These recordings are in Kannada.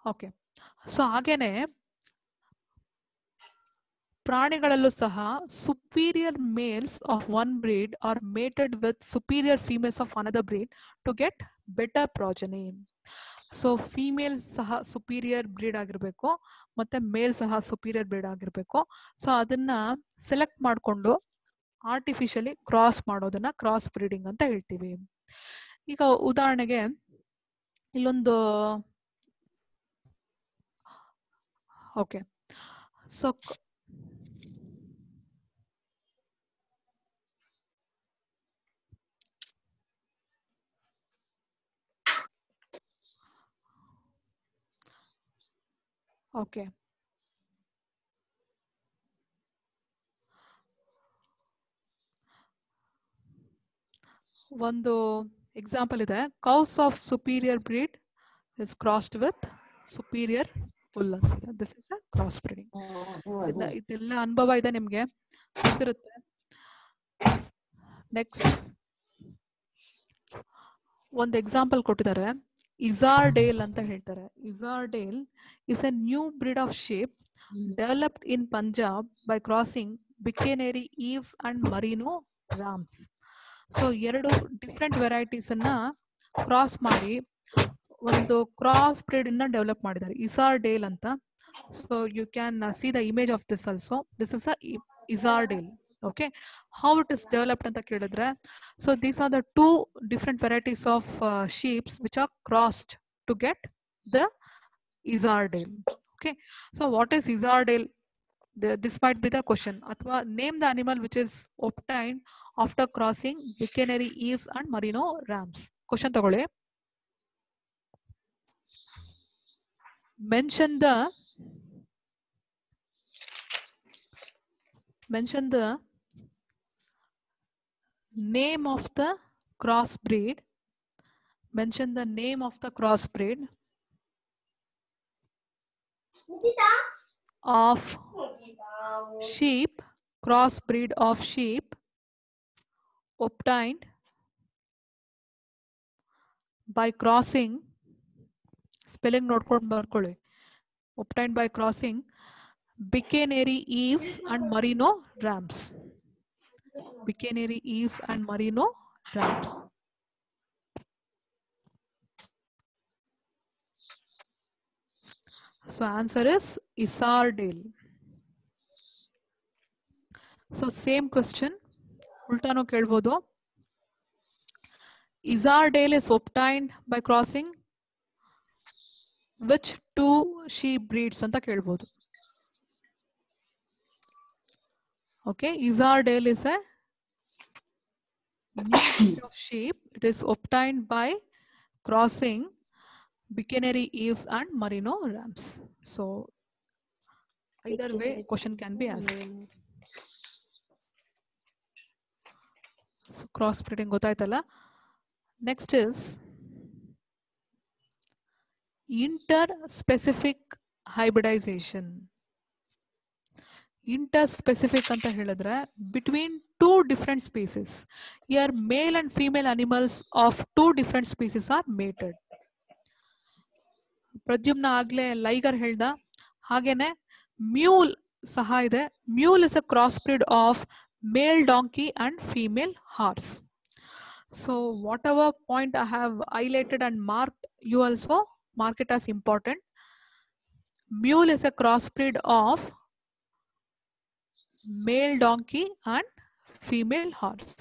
ಓಕೆ. ಸೊ ಹಾಗೇನೆ ಪ್ರಾಣಿಗಳಲ್ಲೂ ಸಹ superior males of one breed are mated with superior females of another breed to get better progeny. So female ಸಹ ಸುಪೀರಿಯರ್ ಬ್ರೀಡ್ ಆಗಿರಬೇಕು ಮತ್ತೆ ಮೇಲ್ ಸಹ ಸುಪೀರಿಯರ್ ಬ್ರೀಡ್ ಆಗಿರಬೇಕು. ಸೊ ಅದನ್ನ ಸೆಲೆಕ್ಟ್ ಮಾಡಿಕೊಂಡು ಆರ್ಟಿಫಿಷಿಯಲಿ ಕ್ರಾಸ್ ಮಾಡೋದನ್ನ ಕ್ರಾಸ್ ಬ್ರೀಡಿಂಗ್ ಅಂತ ಹೇಳ್ತೀವಿ. ಈಗ ಉದಾಹರಣೆಗೆ ಇಲ್ಲೊಂದು ಓಕೆ. ಸೊ ಓಕೆ, ಒಂದು ಎಕ್ಸಾಂಪಲ್ ಇದೆ. Cows of superior breed is crossed with superior bull ಅಂತಿದೆ. This is a cross breeding. ಇದೆಲ್ಲ ಅನುಭವ ಇದೆ ನಿಮ್ಗೆ, ಗೊತ್ತಿರುತ್ತೆ. ನೆಕ್ಸ್ಟ್ ಒಂದು ಎಕ್ಸಾಂಪಲ್ ಕೊಟ್ಟಿದ್ದಾರೆ, ಇಜಾರ್ಡೇಲ್ ಅಂತ ಹೇಳ್ತಾರೆ. Hissardale is a new breed of sheep developed in Punjab by crossing Bikaneri ewes and merino rams. So 2 different varieties ಅನ್ನ ಕ್ರಾಸ್ ಮಾಡಿ ಒಂದು ಕ್ರಾಸ್ ಬ್ರೀಡ್ ಅನ್ನ ಡೆವಲಪ್ ಮಾಡಿದ್ದಾರೆ, ಇಜಾರ್ಡೇಲ್ ಅಂತ. So you can see the image of this also. This is a Hissardale. Okay, how it is developed anta kelidre. So these are the 2 different varieties of sheep which are crossed to get the Izzardale. Okay, so what is Izzardale? This might be the question. Athwa name the animal which is obtained after crossing Bicanary Eves and Merino Rams. Question tagole. Mention the name of the crossbreed. Mention the name of the crossbreed of sheep, crossbreed of sheep obtained by crossing, spelling notcode barkole, obtained by crossing Bicanary Eves and Merino Rams. Bicanary Eves and Merino Rams. So answer is Izzardale. So same question, ultano kelbodu. Izzardale is obtained by crossing which 2 sheep breeds anta kelbodu. Okay, Izzardale is a new breed of sheep. It is obtained by crossing Bicanary Eves and Merino Rams. So either way question can be asked. So cross breeding gotaitalla. Next is interspecific hybridization. Interspecific anta helidre between 2 different species. Here male and female animals of 2 different species are mated. Pradyumna ಆಗ್ಲೇ ಲೈಗರ್ ಹೇಳ್ದ ಹಾಗೇನೆ ಮ್ಯೂಲ್ ಸಹ ಇದೆ. Mule is a cross breed of male donkey and female horse. So whatever point I have highlighted and marked, you also mark it as important. Mule is a crossbreed of male donkey and female horse.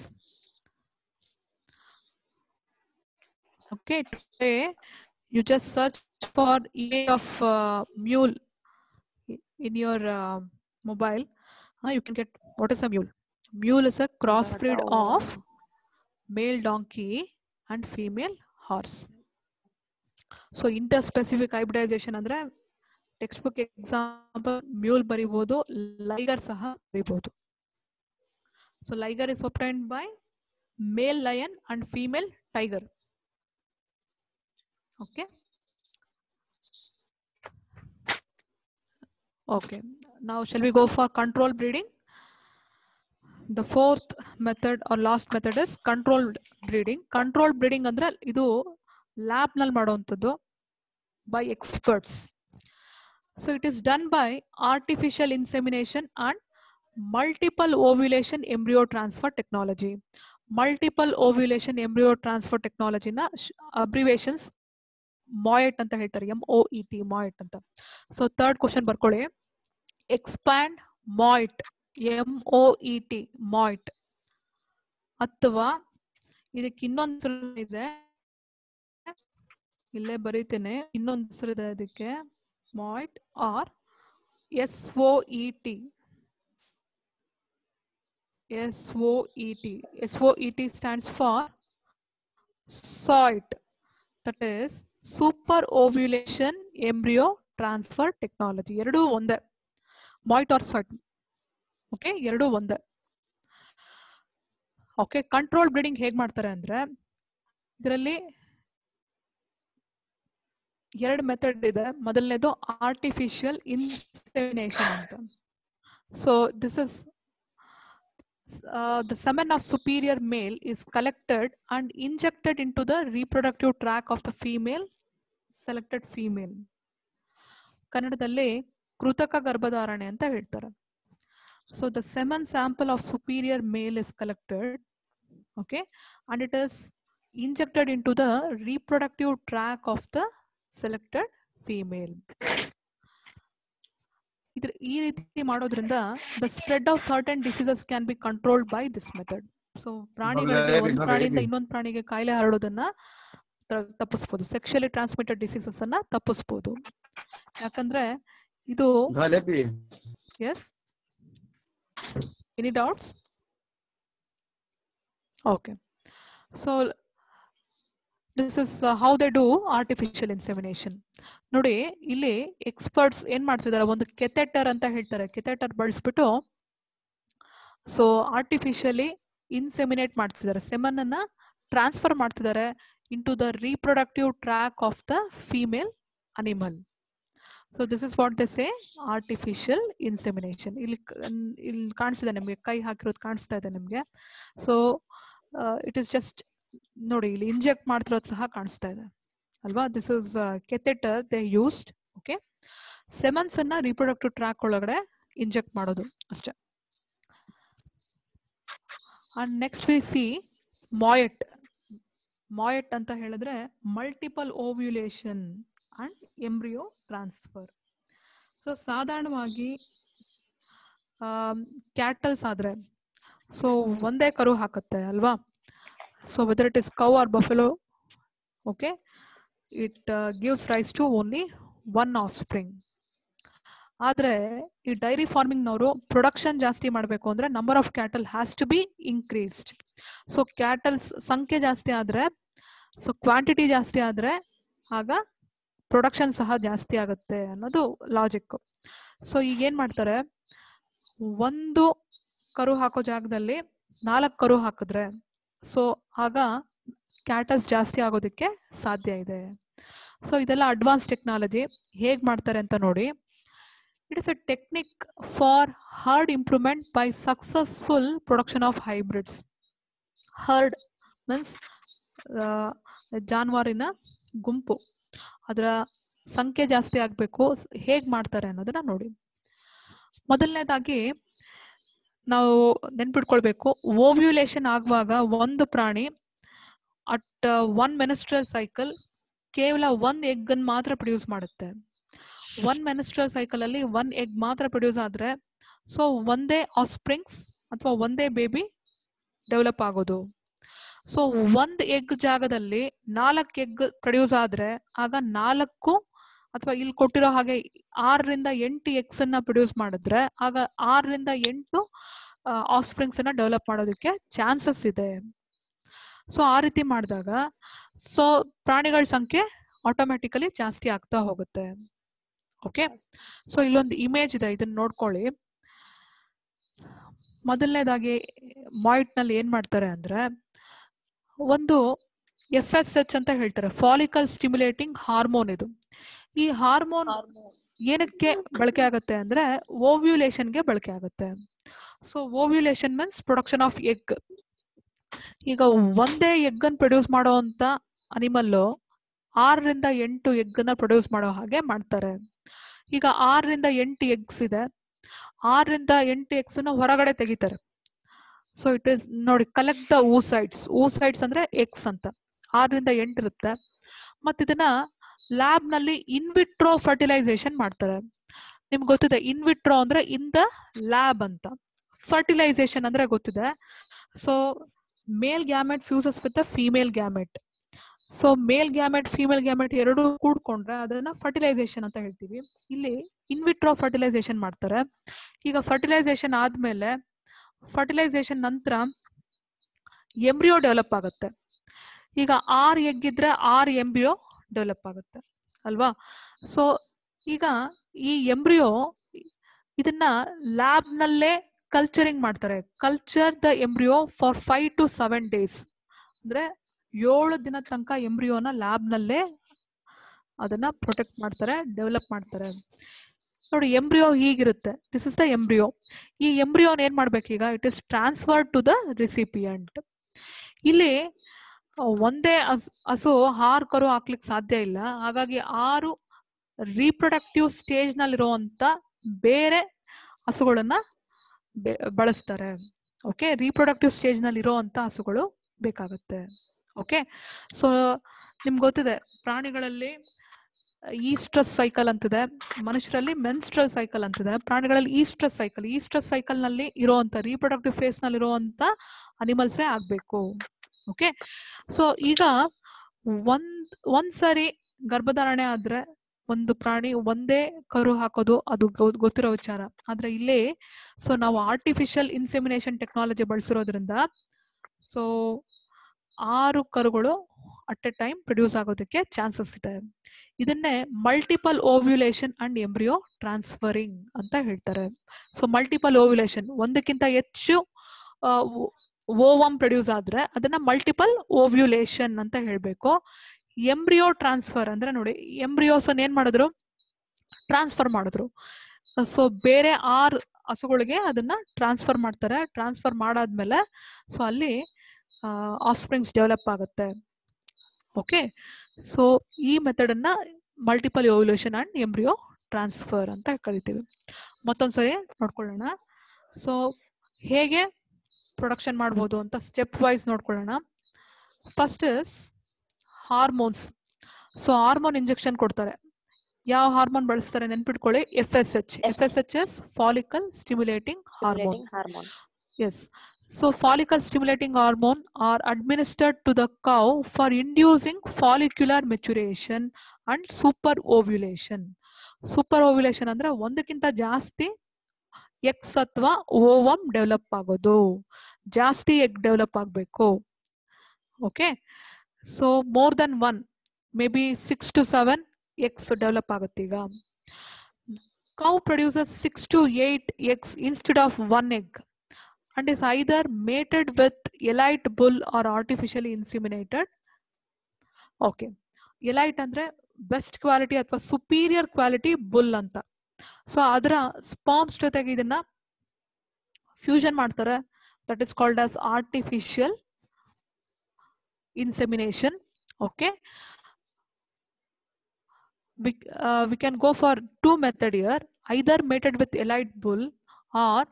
Okay, today you just search for image of mule in your mobile. You can get what is a mule. Mule is a crossbreed of male donkey and female horse. So interspecific hybridization andre textbook example mule ಬರಿಬಹುದು, ಲೈಗರ್ ಸಹ ಬರಿಬಹುದು. So liger is obtained by male lion and female tiger. Okay. Okay. Now shall we go for control breeding? The 4th method or last method is controlled breeding. Controlled breeding ಅಂದ್ರೆ ಇದು ಲ್ಯಾಬ್ ನಲ್ಲಿ ಮಾಡುವಂತದ್ದು. by experts. So it is done by artificial insemination and multiple ovulation embryo transfer technology. Multiple ovulation embryo transfer technology na abbreviations MOET ಅಂತ ಹೇಳ್ತಾರೆ, MOET, MOET ಅಂತ. ಸೊ ಥರ್ಡ್ ಕ್ವಶನ್ ಬರ್ಕೊಳ್ಳಿ. Expand MOET, MOET, MOET. ಅಥವಾ ಇದಕ್ಕೆ ಇನ್ನೊಂದು ಹೆಸರು ಇದೆ, ಇಲ್ಲೇ ಬರೀತೇನೆ, ಇನ್ನೊಂದು ಹೆಸರು ಇದೆ ಅದಕ್ಕೆ, MOET or SOET. SOET. SOET stands for SOIT, that is Super Ovulation Embryo Transfer Technology. ಎರಡು ಒಂದೇ, MOET or SOIT. ಓಕೆ, ಎರಡು ಒಂದೇ. ಓಕೆ, ಕಂಟ್ರೋಲ್ ಬ್ರೀಡಿಂಗ್ ಹೇಗೆ ಮಾಡ್ತಾರೆ ಅಂದ್ರೆ, ಇದರಲ್ಲಿ ಎರಡು ಮೆಥಡ್ ಇದೆ. ಮೊದಲನೇದು ಆರ್ಟಿಫಿಷಿಯಲ್ ಇನ್ಸೆಮಿನೇಷನ್ ಅಂತ. So this is the semen of superior male is collected and injected into the reproductive tract of the female, selected female. ಕನ್ನಡದಲ್ಲಿ ಕೃತಕ ಗರ್ಭಧಾರಣೆ ಅಂತ ಹೇಳ್ತಾರೆ. So the semen sample of superior male is collected, okay, and it is injected into the reproductive tract of the selected female. ಈ ರೀತಿ ಮಾಡೋದ್ರಿಂದ the spread of certain diseases can be controlled by this method. So ಪ್ರಾಣಿಗಳಿಗೆ ಒಂದು ಪ್ರಾಣಿಯಿಂದ ಇನ್ನೊಂದು ಪ್ರಾಣಿಗೆ ಕಾಯಿಲೆ ಹರಡೋದನ್ನ ತಪ್ಪಿಸಬಹುದು. ಸೆಕ್ಷುಯಲಿ ಟ್ರಾನ್ಸ್ಮಿಟೆಡ್ ಡಿಸೀಸಸ್ ಅನ್ನ ತಪ್ಪಿಸಬಹುದು. ಯಾಕಂದ್ರೆ ಇದು yes, any doubts? Okay, so this is how they do artificial insemination. ನೋಡಿ, ಇಲ್ಲಿ ಎಕ್ಸ್ಪರ್ಟ್ಸ್ ಏನ್ ಮಾಡ್ತಿದ್ದಾರೆ, ಒಂದು ಕೆಥೆಟರ್ ಅಂತ ಹೇಳ್ತಾರೆ, ಕೆಥೆಟರ್ ಬಳಸ್ಬಿಟ್ಟು ಸೊ ಆರ್ಟಿಫಿಷಿಯಲಿ ಇನ್ಸೆಮಿನೇಟ್ ಮಾಡ್ತಿದ್ದಾರೆ, ಸೆಮನ್ ಅನ್ನ ಟ್ರಾನ್ಸ್ಫರ್ ಮಾಡ್ತಿದ್ದಾರೆ into the reproductive tract of the female animal. So this is what they say artificial insemination. ಇಲ್ಲಿ ಕಾಣಿಸ್ತಿದೆ ನಿಮ್ಗೆ, ಕೈ ಹಾಕಿರೋದು ಕಾಣಿಸ್ತಾ ಇದೆ ನಿಮ್ಗೆ. ಸೊ ಇಟ್ ಇಸ್ ಜಸ್ಟ್ ನೋಡಿ, ಇಲ್ಲಿ ಇಂಜೆಕ್ಟ್ ಮಾಡ್ತಿರೋದು ಸಹ ಕಾಣಿಸ್ತಾ ಇದೆ ಅಲ್ವಾ. This is catheter they used. Okay, ಸೆಮನ್ಸ್ ಅನ್ನ ರೀಪ್ರೊಡಕ್ಟಿವ್ ಟ್ರ್ಯಾಕ್ ಒಳಗಡೆ ಇಂಜೆಕ್ಟ್ ಮಾಡೋದು ಅಷ್ಟೇ. And next we C MOET. MOET ಅಂತ ಹೇಳಿದ್ರೆ multiple ovulation and embryo transfer. So ಸಾಧಾರಣವಾಗಿ ಕ್ಯಾಟಲ್ಸ್ ಆದ್ರೆ ಸೊ ಒಂದೇ ಕರು ಹಾಕುತ್ತೆ ಅಲ್ವಾ. So whether it is cow or buffalo, okay, it gives rise to only one offspring. ಆದ್ರೆ ಈ ಡೈರಿ ಫಾರ್ಮಿಂಗ್ ನವರು ಪ್ರೊಡಕ್ಷನ್ ಜಾಸ್ತಿ ಮಾಡಬೇಕು ಅಂದ್ರೆ number of cattle has to be increased. So cattles ಸಂಖ್ಯೆ ಜಾಸ್ತಿ ಆದ್ರೆ, ಸೊ ಕ್ವಾಂಟಿಟಿ ಜಾಸ್ತಿ ಆದ್ರೆ ಆಗ ಪ್ರೊಡಕ್ಷನ್ ಸಹ ಜಾಸ್ತಿ ಆಗುತ್ತೆ ಅನ್ನೋದು ಲಾಜಿಕ್. ಸೊ ಈಗ ಏನ್ ಮಾಡ್ತಾರೆ, ಒಂದು ಕರು ಹಾಕೋ ಜಾಗದಲ್ಲಿ 4 ಕರು ಹಾಕಿದ್ರೆ ಸೊ ಆಗ ಕ್ಯಾಟಲ್ಸ್ ಜಾಸ್ತಿ ಆಗೋದಕ್ಕೆ ಸಾಧ್ಯ ಇದೆ. ಸೊ ಇದೆಲ್ಲ ಅಡ್ವಾನ್ಸ್ ಟೆಕ್ನಾಲಜಿ. ಹೇಗ್ ಮಾಡ್ತಾರೆ ಅಂತ ನೋಡಿ. It is a technique for herd improvement by successful production of hybrids. Herd means ಜಾನುವಾರಿನ ಗುಂಪು, ಅದರ ಸಂಖ್ಯೆ ಜಾಸ್ತಿ ಆಗ್ಬೇಕು. ಹೇಗ್ ಮಾಡ್ತಾರೆ ಅನ್ನೋದನ್ನ ನೋಡಿ. ಮೊದಲನೇದಾಗಿ ನಾವು ನೆನ್ಪಿಟ್ಕೊಳ್ಬೇಕು, ಓವ್ಯುಲೇಷನ್ ಆಗುವಾಗ ಒಂದು ಪ್ರಾಣಿ ಅಟ್ 1 ಮೆನ್ಸ್ಟ್ರಲ್ ಸೈಕಲ್ ಕೇವಲ 1 ಎಗ್ ಅನ್ನು ಮಾತ್ರ ಪ್ರೊಡ್ಯೂಸ್ ಮಾಡುತ್ತೆ. 1 ಮೆನ್ಸ್ಟ್ರಲ್ ಸೈಕಲ್ ಅಲ್ಲಿ 1 ಎಗ್ ಮಾತ್ರ ಪ್ರೊಡ್ಯೂಸ್ ಆದ್ರೆ ಸೊ ಒಂದೇ ಆಫ್ಸ್ಪ್ರಿಂಗ್ಸ್ ಅಥವಾ ಒಂದೇ ಬೇಬಿ ಡೆವಲಪ್ ಆಗೋದು. ಸೊ 1 ಎಗ್ ಜಾಗದಲ್ಲಿ 4 ಎಗ್ ಪ್ರೊಡ್ಯೂಸ್ ಆದ್ರೆ ಆಗ 4 ಅಥವಾ ಇಲ್ಲಿ ಕೊಟ್ಟಿರೋ ಹಾಗೆ 6 ರಿಂದ 8 ಎಗ್ಸ್ ಅನ್ನ ಪ್ರೊಡ್ಯೂಸ್ ಮಾಡಿದ್ರೆ ಆಗ 6 ರಿಂದ 8 ಆಫ್ಸ್ಪ್ರಿಂಗ್ಸ್ ಅನ್ನ ಡೆವಲಪ್ ಮಾಡೋದಕ್ಕೆ ಚಾನ್ಸಸ್ ಇದೆ. ಸೊ ಆ ರೀತಿ ಮಾಡಿದಾಗ ಸೊ ಪ್ರಾಣಿಗಳ ಸಂಖ್ಯೆ ಆಟೋಮ್ಯಾಟಿಕಲಿ ಜಾಸ್ತಿ ಆಗ್ತಾ ಹೋಗುತ್ತೆ. ಓಕೆ, ಸೊ ಇಲ್ಲೊಂದು ಇಮೇಜ್ ಇದೆ, ಇದನ್ನ ನೋಡ್ಕೊಳ್ಳಿ. ಮೊದಲನೇದಾಗಿ MOET ನಲ್ಲಿ ಏನ್ ಮಾಡ್ತಾರೆ ಅಂದ್ರೆ, ಒಂದು FSH ಅಂತ ಹೇಳ್ತಾರೆ, ಫಾಲಿಕಲ್ ಸ್ಟಿಮ್ಯುಲೇಟಿಂಗ್ ಹಾರ್ಮೋನ್. ಇದು ಈ ಹಾರ್ಮೋನ್ ಏನಕ್ಕೆ ಬಳಕೆ ಆಗುತ್ತೆ ಅಂದ್ರೆ ಓವ್ಯುಲೇಷನ್ಗೆ ಬಳಕೆ ಆಗುತ್ತೆ. So ovulation means production of egg. ಈಗ ಒಂದೇ ಎಗ್ ಅನ್ನು ಪ್ರೊಡ್ಯೂಸ್ ಮಾಡೋ ಅಂತ ಅನಿಮಲ್ 6ರಿಂದ 8 ಎಗ್ ನ ಪ್ರೊಡ್ಯೂಸ್ ಮಾಡೋ ಹಾಗೆ ಮಾಡ್ತಾರೆ. ಈಗ 6ರಿಂದ 8 ಎಗ್ಸ್ ಇದೆ, 6ರಿಂದ 8 ಎಗ್ಸ್ ನ ಹೊರಗಡೆ ತೆಗಿತಾರೆ. ಸೊ ಇಟ್ ಇಸ್ ನೋಡಿ, ಕಲೆಕ್ಟ್ ದ oocytes. oocytes ಅಂದ್ರೆ ಎಗ್ಸ್ ಅಂತ. 6ರಿಂದ 8 ಇರುತ್ತೆ. ಮತ್ತೆ ಇದನ್ನ ಲ್ಯಾಬ್ ನಲ್ಲಿ ಇನ್ವಿಟ್ರೋ ಫರ್ಟಿಲೈಸೇಷನ್ ಮಾಡ್ತಾರೆ. ನಿಮ್ಗೆ ಗೊತ್ತಿದೆ, ಇನ್ವಿಟ್ರೋ ಅಂದ್ರೆ ಇನ್ ದ ಲ್ಯಾಬ್ ಅಂತ. ಫರ್ಟಿಲೈಸೇಷನ್ ಅಂದ್ರೆ ಗೊತ್ತಿದೆ. So mail gamete fuses with the female gamete. So mail gamete female gamete ಎರಡು ಕೂಡ್ಕೊಂಡ್ರೆ ಅದನ್ನ ಫರ್ಟಿಲೈಸೇಷನ್ ಅಂತ ಹೇಳ್ತೀವಿ. ಇಲ್ಲಿ ಇನ್ವಿಟ್ರೋ ಫರ್ಟಿಲೈಸೇಷನ್ ಮಾಡ್ತಾರೆ. ಈಗ ಫರ್ಟಿಲೈಸೇಷನ್ ಆದ್ಮೇಲೆ, ಫರ್ಟಿಲೈಸೇಷನ್ ನಂತರ ಎಂಬ್ರಿಯೋ ಡೆವಲಪ್ ಆಗುತ್ತೆ. ಈಗ 6 ಎಗ್ ಇದ್ರೆ 6 ಎಂಬ್ರಿಯೋ ಡೆವಲಪ್ ಆಗುತ್ತೆ ಅಲ್ವಾ. ಸೊ ಈಗ ಈ ಎಂಬ್ರಿಯೋ ಇದನ್ನ ಲ್ಯಾಬ್ ನಲ್ಲೇ ಕಲ್ಚರಿಂಗ್ ಮಾಡ್ತಾರೆ. Culture the embryo for 5 to 7 days. ಅಂದ್ರೆ 7 ದಿನ ತನಕ ಎಂಬ್ರಿಯೋನ ಲ್ಯಾಬ್ ನಲ್ಲೇ ಅದನ್ನ ಪ್ರೊಟೆಕ್ಟ್ ಮಾಡ್ತಾರೆ, ಡೆವಲಪ್ ಮಾಡ್ತಾರೆ. ನೋಡಿ, ಎಂಬ್ರಿಯೋ ಹೀಗಿರುತ್ತೆ. This is the embryo. ಈ ಎಂಬ್ರಿಯೋನ್ ಏನ್ ಮಾಡ್ಬೇಕೀಗ? It is transferred to the recipient. ಇಲ್ಲಿ ಒಂದೇ ಹಸು 6 ಕರು ಹಾಕ್ಲಿಕ್ಕೆ ಸಾಧ್ಯ ಇಲ್ಲ. ಹಾಗಾಗಿ 6 ರೀಪ್ರೊಡಕ್ಟಿವ್ ಸ್ಟೇಜ್ ನಲ್ಲಿರುವಂತ ಬೇರೆ ಹಸುಗಳನ್ನ ಬಳಸ್ತಾರೆ. ಓಕೆ, ರೀಪ್ರೊಡಕ್ಟಿವ್ ಸ್ಟೇಜ್ ನಲ್ಲಿ ಇರುವಂತ ಹಸುಗಳು ಬೇಕಾಗುತ್ತೆ. ಓಕೆ, ಸೊ ನಿಮ್ಗೆ ಗೊತ್ತಿದೆ, ಪ್ರಾಣಿಗಳಲ್ಲಿ ಈಸ್ಟ್ರಸ್ ಸೈಕಲ್ ಅಂತಿದೆ, ಮನುಷ್ಯರಲ್ಲಿ ಮೆನ್ಸ್ಟ್ರಲ್ ಸೈಕಲ್ ಅಂತಿದೆ. ಪ್ರಾಣಿಗಳಲ್ಲಿ ಈಸ್ಟ್ರಸ್ ಸೈಕಲ್. ಈಸ್ಟ್ರಸ್ ಸೈಕಲ್ ನಲ್ಲಿ ಇರುವಂತ ರೀಪ್ರೊಡಕ್ಟಿವ್ ಫೇಸ್ ನಲ್ಲಿ ಇರುವಂತ ಅನಿಮಲ್ಸೇ ಆಗ್ಬೇಕು. ಓಕೆ, ಸೊ ಈಗ ಒಂದ್ಸರಿ ಗರ್ಭಧಾರಣೆ ಆದ್ರೆ ಒಂದು ಪ್ರಾಣಿ ಒಂದೇ ಕರು ಹಾಕೋದು ಅದು ಗೊತ್ತಿರೋ ವಿಚಾರ. ಆದ್ರೆ ಇಲ್ಲಿ ಸೊ ನಾವು ಆರ್ಟಿಫಿಷಿಯಲ್ ಇನ್ಸೆಮಿನೇಷನ್ ಟೆಕ್ನಾಲಜಿ ಬಳಸಿರೋದ್ರಿಂದ ಸೊ 6 ಕರುಗಳು ಅಟ್ ಎ ಟೈಮ್ ಪ್ರೊಡ್ಯೂಸ್ ಆಗೋದಕ್ಕೆ ಚಾನ್ಸಸ್ ಇದೆ. ಇದನ್ನೇ multiple ovulation and embryo transferring ಅಂತ ಹೇಳ್ತಾರೆ. ಸೊ ಮಲ್ಟಿಪಲ್ ಓವ್ಯುಲೇಷನ್, ಒಂದಕ್ಕಿಂತ ಹೆಚ್ಚು ಓವಮ್ ಪ್ರೊಡ್ಯೂಸ್ ಆದ್ರೆ ಅದನ್ನ ಮಲ್ಟಿಪಲ್ ಓವ್ಯುಲೇಷನ್ ಅಂತ ಹೇಳ್ಬೇಕು. ಎಂಬ್ರಿಯೋ ಟ್ರಾನ್ಸ್ಫರ್ ಅಂದ್ರೆ ನೋಡಿ, ಎಂಬ್ರಿಯೋಸ್ ಏನ್ ಮಾಡಿದ್ರು? ಟ್ರಾನ್ಸ್ಫರ್ ಮಾಡಿದ್ರು. ಸೊ ಬೇರೆ 6 ಹಸುಗಳಿಗೆ ಅದನ್ನ ಟ್ರಾನ್ಸ್ಫರ್ ಮಾಡ್ತಾರೆ. ಟ್ರಾನ್ಸ್ಫರ್ ಮಾಡಾದ್ಮೇಲೆ ಸೊ ಅಲ್ಲಿ ಆಫ್ಸ್ಪ್ರಿಂಗ್ಸ್ ಡೆವಲಪ್ ಆಗುತ್ತೆ. ಓಕೆ, ಸೊ ಈ ಮೆಥಡ್ ಅನ್ನ multiple ovulation and embryo transfer ಅಂತ ಕರಿತೀವಿ. ಮತ್ತೊಂದ್ಸರಿ ನೋಡ್ಕೊಳ್ಳೋಣ. ಸೊ ಹೇಗೆ ಪ್ರೊಡಕ್ಷನ್ ಮಾಡ್ಬೋದು ಅಂತ ಸ್ಟೆಪ್ ವೈಸ್ ನೋಡ್ಕೊಳ್ಳೋಣ. First is hormones. So hormone injection ಕೊಡ್ತಾರೆ. ಯಾವ ಹಾರ್ಮೋನ್ ಬಳಸ್ತಾರೆ ನೆನ್ಪಿಟ್ಕೊಳ್ಳಿ? FSH. FSH is follicle stimulating hormone. Yes. So follicle stimulating hormone are administered to the cow for inducing follicular maturation and super ovulation. Super ovulation ಅಂದ್ರೆ ಒಂದಕ್ಕಿಂತ ಜಾಸ್ತಿ ಎಕ್ಸ್ ಅಥವಾ ಓವಮ್ ಡೆವಲಪ್ ಆಗೋದು. ಜಾಸ್ತಿ ಎಗ್ ಡೆವಲಪ್ ಆಗಬೇಕು. Okay, so more than 1, may be 6 to 7 eggs develop ಆಗುತ್ತೆ. ಈಗ cow produces 6 to 8 eggs instead of 1 egg and is either mated with elite bull or artificially inseminated. Okay, elite ಅಂದ್ರೆ ಬೆಸ್ಟ್ ಕ್ವಾಲಿಟಿ ಅಥವಾ ಸುಪೀರಿಯರ್ ಕ್ವಾಲಿಟಿ ಬುಲ್ ಅಂತ. ಸೊ ಅದರ ಸ್ಪರ್ಮ್ಸ್ ಜೊತೆಗೆ ಇದನ್ನ ಫ್ಯೂಷನ್ ಮಾಡ್ತಾರೆ. That is called as artificial insemination. Okay, we can go for 2 method here, either mated with elite bull or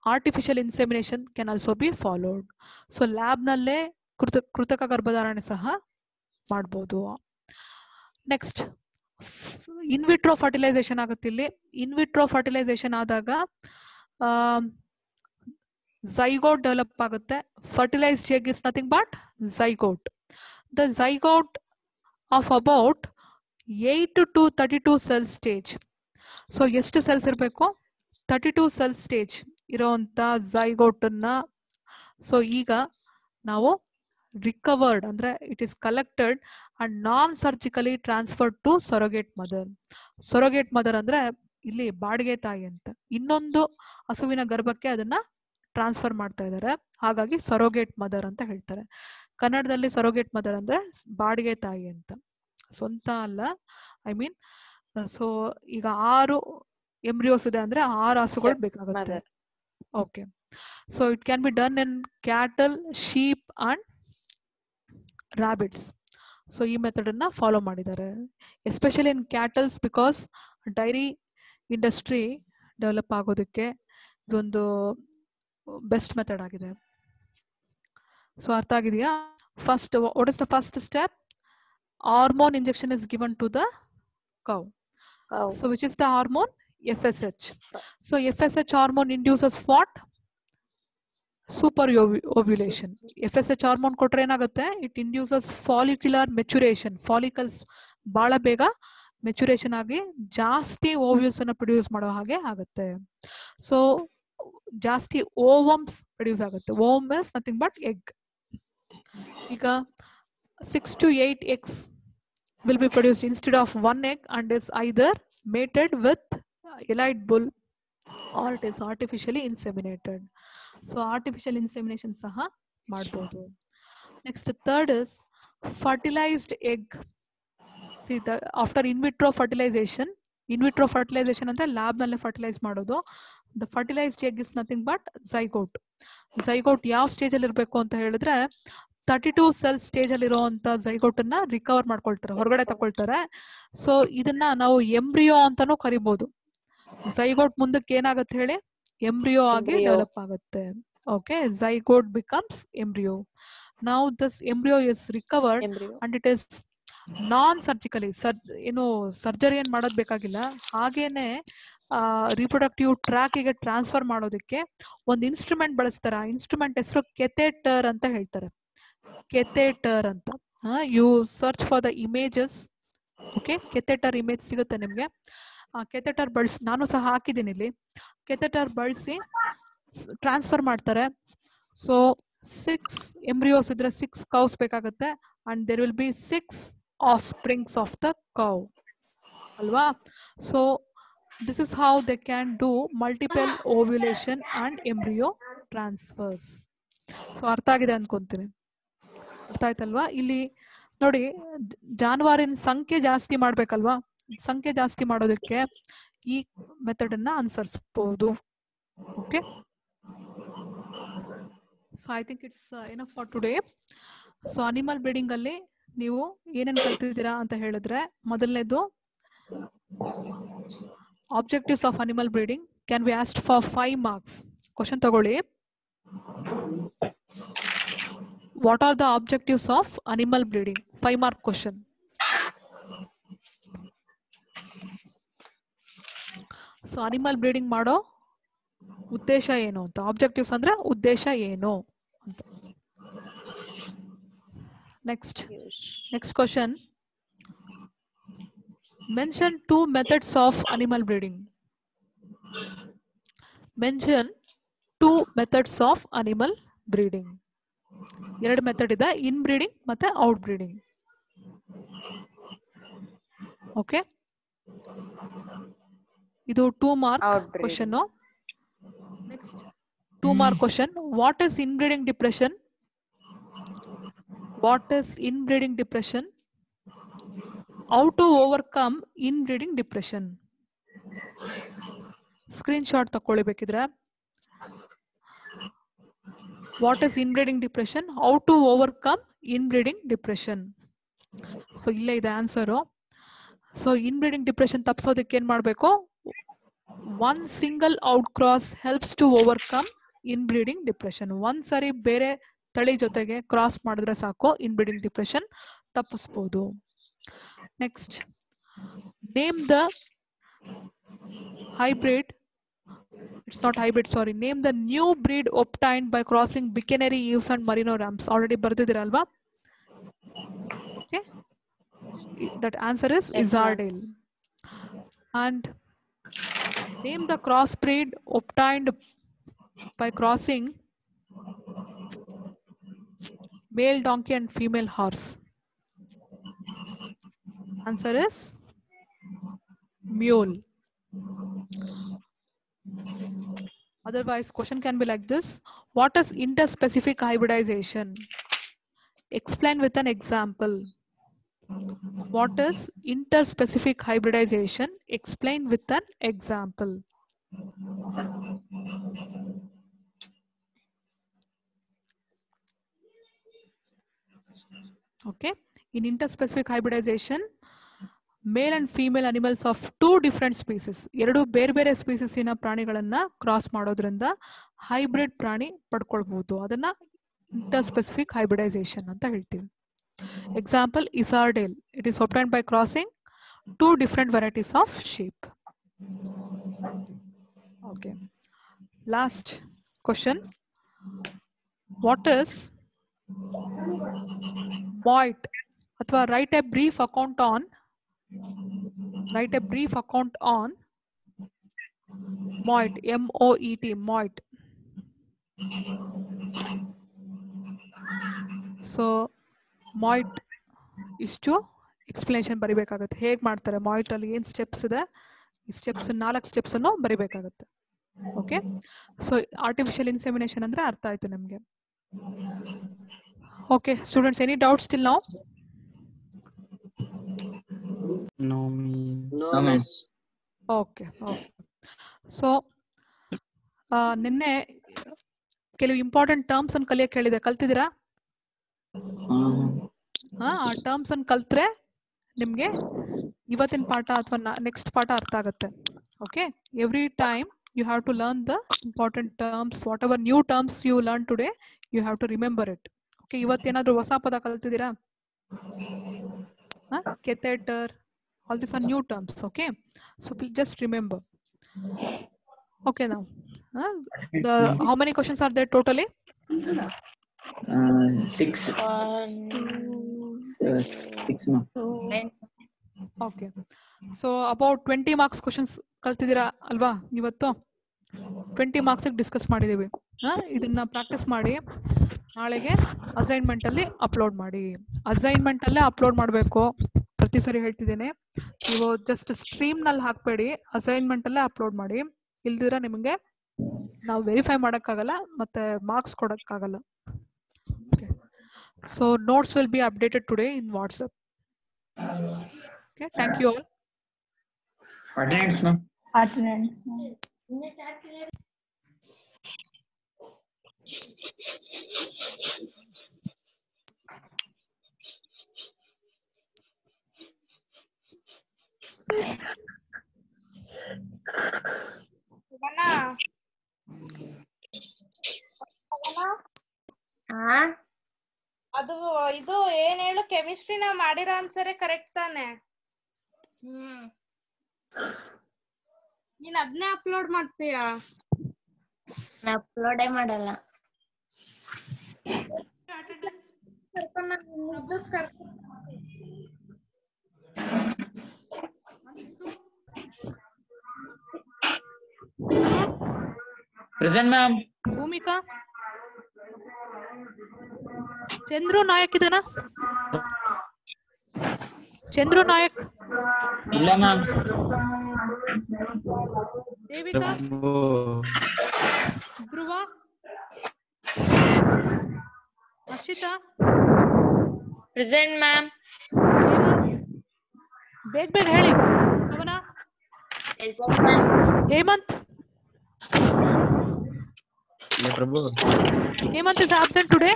artificial insemination can also be followed. So lab ನಲ್ಲೇ ಕೃತಕ ಗರ್ಭಧಾರಣೆ ಸಹ ಮಾಡಬಹುದು. ನೆಕ್ಸ್ಟ್ ಇನ್ವಿಟ್ರೋ ಫರ್ಟಿಲೈಸೇಷನ್ ಆಗುತ್ತೆ. ಇಲ್ಲಿ ಇನ್ವಿಟ್ರೋ ಫರ್ಟಿಲೈಸೇಷನ್ ಆದಾಗ zygote ಡೆವಲಪ್ ಆಗುತ್ತೆ. Fertilised egg is nothing but zygote. The zygote of about 8 to 32 cell stage. So ಎಷ್ಟು ಸೆಲ್ಸ್ ಇರಬೇಕು? 32 ಸೆಲ್ ಸ್ಟೇಜ್ ಇರೋಂತ ಝೈಗೋಟನ್ನ ಸೊ ಈಗ ನಾವು ರಿಕವರ್ಡ್ ಅಂದ್ರೆ it is collected and non surgically transferred to surrogate mother. Surrogate mother ಅಂದ್ರೆ ಇಲ್ಲಿ ಬಾಡಿಗೆ ತಾಯಿ ಅಂತ. ಇನ್ನೊಂದು ಹಸುವಿನ ಗರ್ಭಕ್ಕೆ ಅದನ್ನ ಟ್ರಾನ್ಸ್ಫರ್ ಮಾಡ್ತಾ ಇದ್ದಾರೆ. ಹಾಗಾಗಿ ಸೊರೊಗೇಟ್ ಮದರ್ ಅಂತ ಹೇಳ್ತಾರೆ. ಕನ್ನಡದಲ್ಲಿ ಸೊರೊಗೇಟ್ ಮದರ್ ಅಂದ್ರೆ ಬಾಡಿಗೆ ತಾಯಿ ಅಂತ, ಸ್ವಂತ ಅಲ್ಲ. ಐ ಮೀನ್ ಸೊ ಈಗ 6 ಎಂಬ್ರಿಯೋಸ್ ಇದೆ ಅಂದ್ರೆ 6 ಹಸುಗಳು ಬೇಕಾಗುತ್ತೆ. Okay, so it can be done in cattle, sheep and rabbits. So ಈ ಮೆಥಡ್ ಅನ್ನ ಫಾಲೋ ಮಾಡಿದ್ದಾರೆ, especially in cattles, because dairy industry develop ಆಗೋದಕ್ಕೆ ಇದೊಂದು ಬೆಸ್ಟ್ ಮೆಥಡ್ ಆಗಿದೆ. ಸೊ ಅರ್ಥ ಆಗಿದೆಯಾ? First, what is the first step? Hormone injection is given to the cow. So which is the hormone? FSH. So FSH hormone induces what? Super ovulation. FSH hormone ಕೊಟ್ರೆ ಏನಾಗುತ್ತೆ? It induces follicular maturation. Follicles ಬಹಳ ಬೇಗ ಮೆಚುರೇಷನ್ ಆಗಿ ಜಾಸ್ತಿ ಓವ್ಯೂಲ್ಸ್ ಅನ್ನ ಪ್ರೊಡ್ಯೂಸ್ ಮಾಡೋ ಹಾಗೆ ಆಗುತ್ತೆ. ಸೊ ಜಾಸ್ತಿ ಓವಮ್ಸ್ ಪ್ರೊಡ್ಯೂಸ್ ಆಗುತ್ತೆ. Ovum is nothing but egg. ಈಗ 6 to 8 eggs will be produced instead of one egg and is either mated with elite bull or it is artificially inseminated. So artificial insemination saha ಮಾಡಬಹುದು. Next, third is fertilized egg. See, the after in vitro fertilization ಅಂದ್ರೆ ಲ್ಯಾಬ್ ನಲ್ಲಿ ಫರ್ಟಿಲೈಸ್ ಮಾಡೋದು. The fertilized egg is nothing but zygote. zygote ಯಾವ ಸ್ಟೇಜ್ ಅಲ್ಲಿ ಇರಬೇಕು ಅಂತ ಹೇಳಿದ್ರೆ 32 ಸೆಲ್ ಸ್ಟೇಜ್ ಅಲ್ಲಿ ಇರುವಂತ ಝೈಗೋಟ್ ಅನ್ನ ರಿಕವರ್ ಮಾಡ್ಕೊಳ್ತಾರೆ, ಹೊರಗಡೆ ತಕೊಳ್ತಾರೆ. ಸೊ ಇದನ್ನ ನಾವು ಎಂಬ್ರಿಯೋ ಅಂತಾನೂ ಕರಿಬಹುದು. ಝೈಗೋಟ್ ಮುಂದಕ್ಕೆ ಏನಾಗುತ್ತೆ ಹೇಳಿ? ಎಂಬ್ರಿಯೋ ಆಗಿ ಡೆವಲಪ್ ಆಗುತ್ತೆ. Okay, zygote becomes embryo. Now this embryo is recovered and it is non surgically, ಏನು ಸರ್ಜರಿ ಏನ್ ಮಾಡೋದ್ ಬೇಕಾಗಿಲ್ಲ. ಹಾಗೇನೆ ರಿಪ್ರೊಡಕ್ಟಿವ್ ಟ್ರ್ಯಾಕ್ ಗೆ ಟ್ರಾನ್ಸ್ಫರ್ ಮಾಡೋದಕ್ಕೆ ಒಂದು ಇನ್ಸ್ಟ್ರೂಮೆಂಟ್ ಬಳಸ್ತಾರೆ. ಆ ಇನ್ಸ್ಟ್ರೂಮೆಂಟ್ ಹೆಸರು ಕೆಥೆಟರ್ ಅಂತ ಹೇಳ್ತಾರೆ. ಕೆಥೆಟರ್ ಅಂತ. You search for the images. Okay, catheter image ಸಿಗುತ್ತೆ ನಿಮ್ಗೆ. ಕೆಥೆಟರ್ ಬಳಸಿ, ನಾನು ಸಹ ಹಾಕಿದ್ದೀನಿ ಇಲ್ಲಿ. ಕೆಥೆಟರ್ ಬಳಸಿ ಟ್ರಾನ್ಸ್ಫರ್ ಮಾಡ್ತಾರೆ. ಸೊ 6 ಎಂಬ್ರಿಯೋಸ್ ಇದ್ರೆ 6 ಕೌಸ್ ಬೇಕಾಗುತ್ತೆ and there will be 6 offsprings of the cow ಅಲ್ವಾ. So this is how they can do multiple ovulation and embryo transfers. So ಅರ್ಥ ಆಗಿದೆ ಅನ್ಕೊಂತೀನಿ. ಅರ್ಥ ಆಯ್ತಲ್ವಾ? ಇಲ್ಲಿ ನೋಡಿ, ಜಾನುವಾರಿನ ಸಂಖ್ಯೆ ಜಾಸ್ತಿ ಮಾಡ್ಬೇಕಲ್ವಾ? ಸಂಖ್ಯೆ ಜಾಸ್ತಿ ಮಾಡೋದಕ್ಕೆ ಈ ಮೆಥಡ್ ಅನ್ನ ಅನುಸರಿಸಬಹುದು. Okay, so I think it's enough for today. So animal breeding ಅಲ್ಲಿ ನೀವು ಏನೇನ್ ಕಲ್ತಿದ್ದೀರಾ ಅಂತ ಹೇಳಿದ್ರೆ, ಮೊದಲನೇದು objectives of animal breeding can be asked for 5 marks. Question ತಗೊಳ್ಳಿ. What are the objectives of animal breeding? 5 mark question. So animal breeding ಮಾಡೋ ಉದ್ದೇಶ ಏನು ಅಂತ. ಆಬ್ಜೆಕ್ಟಿವ್ಸ್ ಅಂದ್ರೆ ಉದ್ದೇಶ ಏನು ಅಂತ. Next question. Mention 2 methods of animal breeding. Mention 2 methods of animal breeding. 2 method ಇದೆ, ಇನ್ ಬ್ರೀಡಿಂಗ್ ಮತ್ತೆ ಔಟ್ ಬ್ರೀಡಿಂಗ್. ಓಕೆ, ಇದು 2 mark question. Next 2 mark question. What is inbreeding depression? What is inbreeding depression? How to overcome inbreeding depression? Screenshot ತಗೊಳ್ಬೇಕಿದ್ರೆ. What is inbreeding depression? How to overcome inbreeding depression? So ಇಲ್ಲೇ ಇದೆ ಆನ್ಸರು. ಸೊ ಇನ್ಬ್ರೀಡಿಂಗ್ ಡಿಪ್ರೆಷನ್ ತಪ್ಪಿಸೋದಕ್ಕೆ ಏನ್ ಮಾಡಬೇಕು? 1 single outcross helps to overcome inbreeding depression. ಒಂದ್ಸರಿ ಬೇರೆ ತಳಿ ಜೊತೆಗೆ ಕ್ರಾಸ್ ಮಾಡಿದ್ರೆ ಸಾಕು, ಇನ್ಬ್ರೀಡಿಂಗ್ ಡಿಪ್ರೆಷನ್ ತಪ್ಪಿಸಬಹುದು. Next, name the hybrid. It's not hybrid, sorry. Name the new breed obtained by crossing Bicaneri eves and Merino rams. Already ಬರ್ದಿದ್ದೀರಾ ಅಲ್ವಾ? Okay, that answer is Izardale. And name the crossbreed obtained by crossing male donkey and female horse. Answer is mule. Otherwise, question can be like this. What is interspecific hybridization? Explain with an example. What is interspecific hybridization? Explain with an example. Okay. In interspecific hybridization, male and female animals of two different species, ಎರಡು ಬೇರೆ ಬೇರೆ ಸ್ಪೀಸೀಸಿನ ಪ್ರಾಣಿಗಳನ್ನ ಕ್ರಾಸ್ ಮಾಡೋದ್ರಿಂದ ಹೈಬ್ರಿಡ್ ಪ್ರಾಣಿ ಪಡ್ಕೊಳ್ಬಹುದು. ಅದನ್ನ interspecific hybridization ಅಂತ ಹೇಳ್ತೀವಿ. Example, Isardale. It is obtained by crossing two different varieties of sheep. Okay. Last question. What is MOIT? Athwa write a brief account on MOIT. MOET. MOIT. So MOIT ಇಷ್ಟು ಎಕ್ಸ್ಪ್ಲನೇಷನ್ ಬರಿಬೇಕಾಗುತ್ತೆ. ಹೇಗೆ ಮಾಡ್ತಾರೆ MOIT ಅಲ್ಲಿ ಏನು ಸ್ಟೆಪ್ಸ್ ಇದೆ, ಈ ಸ್ಟೆಪ್ಸ್ 4 ಸ್ಟೆಪ್ಸ್ ಅನ್ನು ಬರಿಬೇಕಾಗುತ್ತೆ. ಓಕೆ, ಸೊ ಆರ್ಟಿಫಿಷಿಯಲ್ ಇನ್ಸೆಮಿನೇಷನ್ ಅಂದ್ರೆ ಅರ್ಥ ಆಯ್ತು ನಿಮಗೆ. Okay students, any doubts till now? No, miss. Okay. So ನಿನ್ನೆ ಕೆಲವು ಇಂಪಾರ್ಟೆಂಟ್ ಟರ್ಮ್ಸ್ ಅನ್ನು ಕಲಿಯಕ್ಕೆ ಹೇಳಿದೆ, ಕಲ್ತಿದ್ದೀರಾ? ಆ ಟರ್ಮ್ಸ್ ಅನ್ನು ಕಲ್ತ್ರೆ ನಿಮ್ಗೆ ಇವತ್ತಿನ ಪಾಠ ಅಥವಾ ನೆಕ್ಸ್ಟ್ ಪಾಠ ಅರ್ಥ ಆಗುತ್ತೆ. Okay, every time you have to learn the important terms, whatever new terms you learn today, you have to remember it. Okay, ಇವತ್ತೇನಾದ್ರೂ ಹೊಸ ಪದ ಕಲ್ತಿದ್ದೀರಾ? Catheter, all these are new terms. Okay, so just remember. Okay, now how many questions are there totally? 6. 6 ma'am. Okay, so about 20 marks questions ಕಲ್ತಿದ್ದೀರಾ ಅಲ್ವಾ? ಇವತ್ತು 20 ಮಾರ್ಕ್ಸ್ ಡಿಸ್ಕಸ್ ಮಾಡಿದೀವಿ. ಇದನ್ನ ಪ್ರಾಕ್ಟೀಸ್ ಮಾಡಿ ನಾಳೆಗೆ ಅಸೈನ್ಮೆಂಟ್ ಅಲ್ಲಿ ಅಪ್ಲೋಡ್ ಮಾಡಿ. ಅಸೈನ್ಮೆಂಟ್ ಅಲ್ಲೇ ಅಪ್ಲೋಡ್ ಮಾಡಬೇಕು, ಪ್ರತಿ ಸರಿ ಹೇಳ್ತಿದ್ದೇನೆ. ನೀವು ಜಸ್ಟ್ ಸ್ಟ್ರೀಮ್ ನಲ್ಲಿ ಹಾಕ್ಬೇಡಿ, ಅಸೈನ್ಮೆಂಟ್ ಅಲ್ಲೇ ಅಪ್ಲೋಡ್ ಮಾಡಿ. ಇಲ್ದಿರ ನಿಮಗೆ ನಾವು ವೆರಿಫೈ ಮಾಡೋಕ್ಕಾಗಲ್ಲ, ಮತ್ತೆ ಮಾರ್ಕ್ಸ್ ಕೊಡೋಕ್ಕಾಗಲ್ಲ. Okay, so notes will be updated today in WhatsApp. Okay, thank you all. Attendance ma'am. Attendance. ಅದು ಇದು ಏನ್ ಹೇಳು, ಕೆಮಿಸ್ಟ್ರಿನ ಮಾಡಿರೋ ಆನ್ಸರೇ ಕರೆಕ್ಟ್ ತಾನೆ? ನೀನ್ ಅದನ್ನೇ ಅಪ್ಲೋಡ್ ಮಾಡ್ತೀಯಾ? ಅಪ್ಲೋಡೇ ಮಾಡಲ್ಲ. Present ma'am. ಭೂಮಿಕಾ, ಚಂದ್ರು ನಾಯಕ್ ಇದನಾ? ಚಂದ್ರು ನಾಯಕ್ ಇಲ್ಲ ಮ್ಯಾಮ್. ದೇವಿಕಾ, ಧ್ರುವ, ಅರ್ಷಿತಾ, ಪ್ರೆಸೆಂಟ್ ಮ್ಯಾಮ್. ಬೇಗ ಬೇಗ ಹೇಳಿ. ಅವನ ಹೇಮಂತ್. ಪ್ರಭು. Hemant is absent today.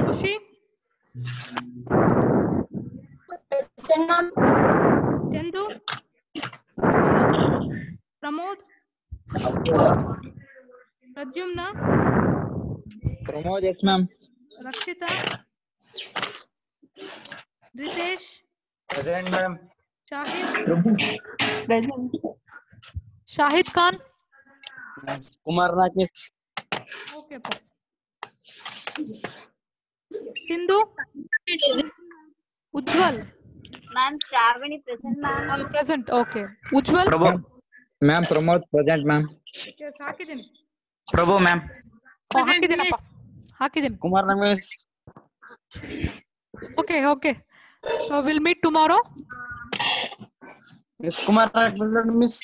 Khushi, Chandu, Pramod, Pradyumna, Pramod yes ma'am. Rakshita, Ritesh, present ma'am. Shahid, present. Shahid Khan, Kumar Nayak. Okay. Sindhu, Ujwal, ma'am Shravani present ma'am. All present. Okay, Ujwal. Prabhu ma'am. Pramod present ma'am. ಹಾಕಿದ್ದೀನಿ. ಪ್ರಭು ಮ್ಯಾಮ್. ಹಾಕಿದ್ದೀನಪ್ಪ, ಹಾಕಿದ್ದೀನಿ. Kumar Nayak. Okay, okay. So we'll meet tomorrow. Miss Kumar, miss.